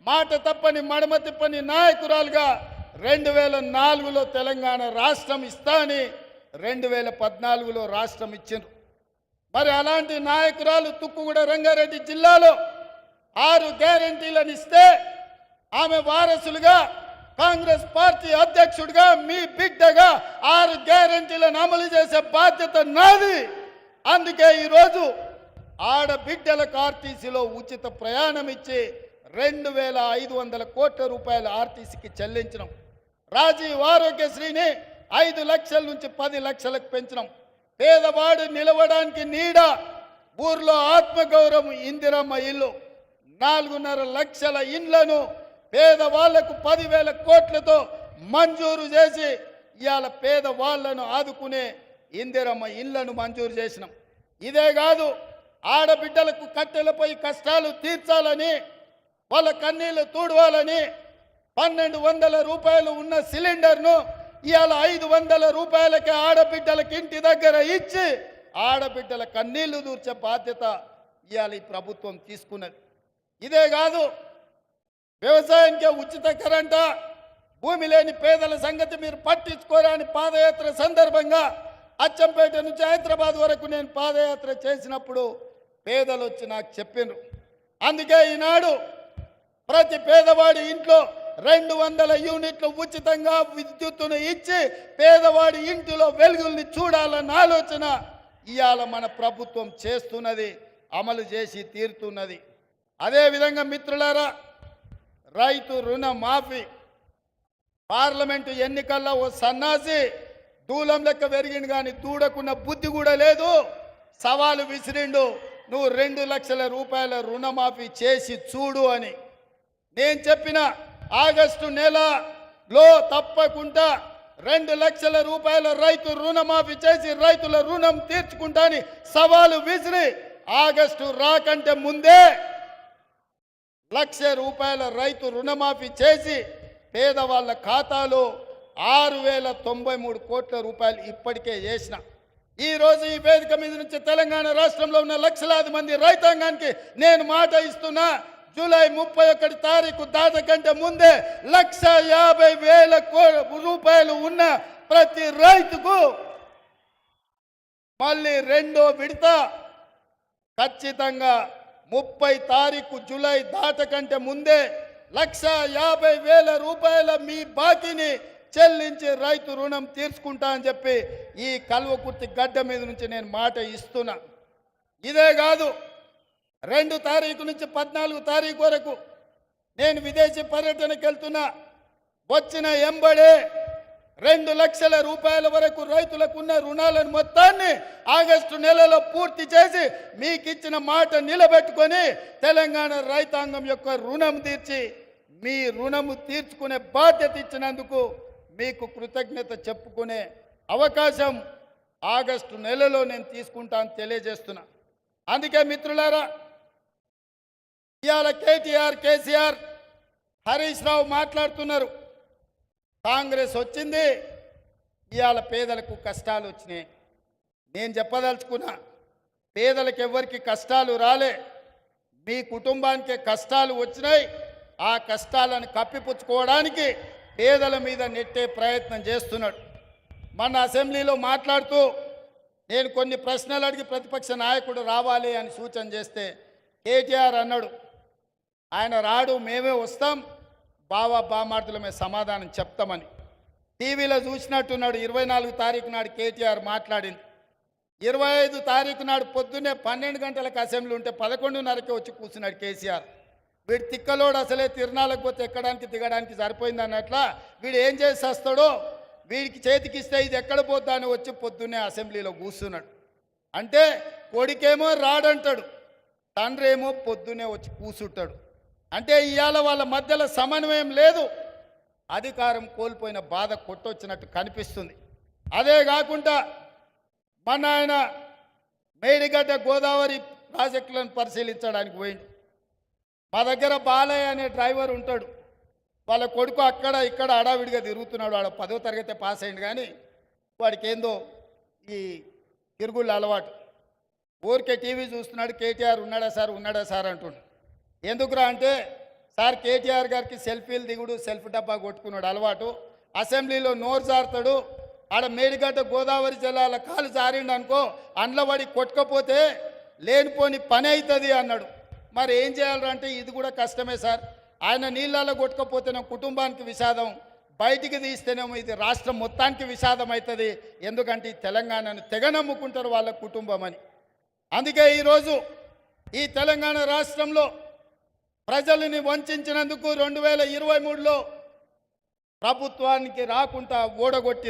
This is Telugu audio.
మాట తప్పని మడమ తిప్పని నాయకురాలుగా 2004లో తెలంగాణ రాష్ట్రం ఇస్తా అని 2014లో రాష్ట్రం ఇచ్చిండ్రు. మరి అలాంటి నాయకురాలు తుక్కుగూడ రంగారెడ్డి జిల్లాలో 6 గ్యారెంటీలను ఇస్తే ఆమె వారసులుగా కాంగ్రెస్ పార్టీ అధ్యక్షుడిగా మీ బిడ్డగా 6 గ్యారెంటీలను అమలు చేసే బాధ్యత నాది. అందుకే ఈరోజు ఆడబిడ్డలకు ఆర్టీసీలో ఉచిత ప్రయాణం ఇచ్చి 2500 కోట్ల రూపాయలు ఆర్టీసీకి చెల్లించడం, రాజీవ్ ఆరోగ్యశ్రీని 5 లక్షల నుంచి 10 లక్షలకు పెంచడం, పేదవాడు నిలవడానికి నీడ, ఊర్లో ఆత్మగౌరవం ఇందిరమ్మ ఇల్లు, 4.5 లక్షల ఇండ్లను పేదవాళ్లకు 10,000 కోట్లతో మంజూరు చేసి ఇవాళ పేదవాళ్లను ఆదుకునే ఇందిరమ్మ ఇళ్లను మంజూరు చేసినాం. ఇదే కాదు, ఆడబిడ్డలకు కట్టెలపై కష్టాలు తీర్చాలని, వాళ్ళ కన్నీళ్లు తూడవాలని 1,200 రూపాయలు ఉన్న సిలిండర్ను ఇవాళ 500 రూపాయలకే ఆడబిడ్డలకు ఇంటి దగ్గర ఇచ్చి ఆడబిడ్డల కన్నీళ్లు దూర్చే బాధ్యత ఇవాళ ఈ ప్రభుత్వం తీసుకున్నది. ఇదే కాదు, వ్యవసాయానికి ఉచిత కరెంట, భూమి లేని పేదల సంగతి మీరు పట్టించుకోరని పాదయాత్ర సందర్భంగా అచ్చంపేట నుంచి హైదరాబాద్ వరకు నేను పాదయాత్ర చేసినప్పుడు పేదలు వచ్చి నాకు చెప్పిండ్రు. అందుకే ఈనాడు ప్రతి పేదవాడి ఇంట్లో 200 యూనిట్లు ఉచితంగా విద్యుత్తును ఇచ్చి పేదవాడి ఇంటిలో వెలుగుల్ని చూడాలన్న ఆలోచన ఇవాళ మన ప్రభుత్వం చేస్తున్నది, అమలు చేసి తీరుతున్నది. అదేవిధంగా మిత్రులారా, రైతు రుణ మాఫీ పార్లమెంటు ఎన్నికల్లో ఓ సన్నాసి దూలం లెక్క పెరిగిండు కానీ దూడకున్న బుద్ధి కూడా లేదు. సవాలు విసిరిండు, నువ్వు 2 లక్షల రూపాయల రుణమాఫీ చేసి చూడు అని. నేను చెప్పిన ఆగస్టు నెలలో తప్పకుండా 2 లక్షల రూపాయల రైతు రుణమాఫీ చేసి రైతుల రుణం తీర్చుకుంటా అని సవాలు విసిరి ఆగస్టు రాకంటే ముందే 1,00,000 రూపాయల రైతు రుణమాఫీ చేసి పేదవాళ్ళ ఖాతాలో 6,093 కోట్ల రూపాయలు ఇప్పటికే వేసిన. ఈరోజు ఈ వేదిక మీద నుంచి తెలంగాణ రాష్ట్రంలో ఉన్న లక్షలాది మంది రైతాంగానికి నేను మాట ఇస్తున్నా, జూలై 31 తారీఖు దాటకంటే ముందే 1,50,000 రూపాయలు ఉన్న ప్రతి రైతుకు మళ్ళీ 2వ విడత ఖచ్చితంగా 30 తారీఖు జూలై దాటకంటే ముందే 1,50,000 రూపాయల మీ బాకీని చెల్లించి రైతు రుణం తీర్చుకుంటా అని చెప్పి ఈ కల్వకుర్తి గడ్డ మీద నుంచి నేను మాట ఇస్తున్నా. ఇదే కాదు, 2 తారీఖు నుంచి 14 తారీఖు వరకు నేను విదేశీ పర్యటనకు వెళ్తున్నా. వచ్చిన ఎంబడే 2 లక్షల రూపాయల వరకు రైతులకున్న రుణాలను మొత్తాన్ని ఆగస్టు నెలలో పూర్తి చేసి మీకు ఇచ్చిన మాట నిలబెట్టుకొని తెలంగాణ రైతాంగం యొక్క రుణం తీర్చి మీ రుణము తీర్చుకునే బాధ్యత ఇచ్చినందుకు మీకు కృతజ్ఞత చెప్పుకునే అవకాశం ఆగస్టు నెలలో నేను తీసుకుంటాను తెలియజేస్తున్నా. అందుకే మిత్రులారా, ఇవాళ కేటీఆర్, కేసీఆర్, హరీష్ రావు మాట్లాడుతున్నారు. కాంగ్రెస్ వచ్చింది, ఇవాళ పేదలకు కష్టాలు వచ్చినాయి. నేను చెప్పదలుచుకున్నా, పేదలకు ఎవరికి కష్టాలు రాలే, మీ కుటుంబానికి కష్టాలు వచ్చినాయి. ఆ కష్టాలను కప్పిపుచ్చుకోవడానికి పేదల మీద నెట్టే ప్రయత్నం చేస్తున్నాడు. మన అసెంబ్లీలో మాట్లాడుతూ నేను కొన్ని ప్రశ్నలు అడిగి ప్రతిపక్ష నాయకుడు రావాలి అని సూచన చేస్తే కేటీఆర్ అన్నాడు, ఆయన రాడు, మేమే వస్తాం, బావా బామార్దులమే సమాధానం చెప్తామని. టీవీలో చూసినట్టున్నాడు. 24 తారీఖు నాడు కేటీఆర్ మాట్లాడింది. 25 తారీఖు నాడు పొద్దున్నే 12 గంటలకు అసెంబ్లీ ఉంటే 11:30కే వచ్చి కూర్చున్నాడు కేసీఆర్. వీడు తిక్కలోడు, అసలే తిరణాలకు పోతే ఎక్కడానికి దిగడానికి సరిపోయింది అన్నట్లా వీడు ఏం చేసి వస్తాడో, వీడికి చేతికిస్తే ఇది ఎక్కడ పోద్దా అని వచ్చి పొద్దున్నే అసెంబ్లీలో కూర్చున్నాడు. అంటే కొడుకేమో రాడంటాడు, తండ్రి ఏమో పొద్దున్నే వచ్చి కూర్చుంటాడు. అంటే ఇవాళ వాళ్ళ మధ్యలో సమన్వయం లేదు, అధికారం కోల్పోయిన బాధ కొట్టొచ్చినట్టు కనిపిస్తుంది. అదే కాకుండా మన ఆయన మేడిగడ్డ గోదావరి ప్రాజెక్టులను పరిశీలించడానికి పోయిండు. మా దగ్గర బాలయ్య అనే డ్రైవర్ ఉంటాడు, వాళ్ళ కొడుకు అక్కడ ఇక్కడ హడావిడిగా తిరుగుతున్నాడు. వాడు 10వ తరగతి పాస్ అయింది కానీ వాడికి ఏందో ఈ తిరుగుళ్ళు అలవాటు. ఊరికే టీవీ చూస్తున్నాడు, కేటీఆర్ ఉన్నాడా సార్ అంటుండు. ఎందుకురా అంటే సార్ కేటీఆర్ గారికి సెల్ఫీలు దిగుడు సెల్ఫ్ డబ్బా కొట్టుకున్నాడు అలవాటు. అసెంబ్లీలో నోరు జారుతాడు. ఆడ మేడిగడ్డ గోదావరి జిల్లాల కాలు జారిండు అనుకో, అండ్లబడి కొట్టుకపోతే లేనిపోని పని అవుతుంది అన్నాడు. మరి ఏం చేయాలంటే ఇది కూడా కష్టమే సార్. ఆయన నీళ్ళలో కొట్టుకపోతేనే కుటుంబానికి విషాదం, బయటికి తీస్తేనేమో ఇది రాష్ట్రం మొత్తానికి విషాదం అవుతుంది. ఎందుకంటే ఈ తెలంగాణను తెగ నమ్ముకుంటారు వాళ్ళ కుటుంబం అని. అందుకే ఈరోజు ఈ తెలంగాణ రాష్ట్రంలో ప్రజలని వంచినందుకు 2023లో ప్రభుత్వానికి రాకుండా ఓడగొట్టి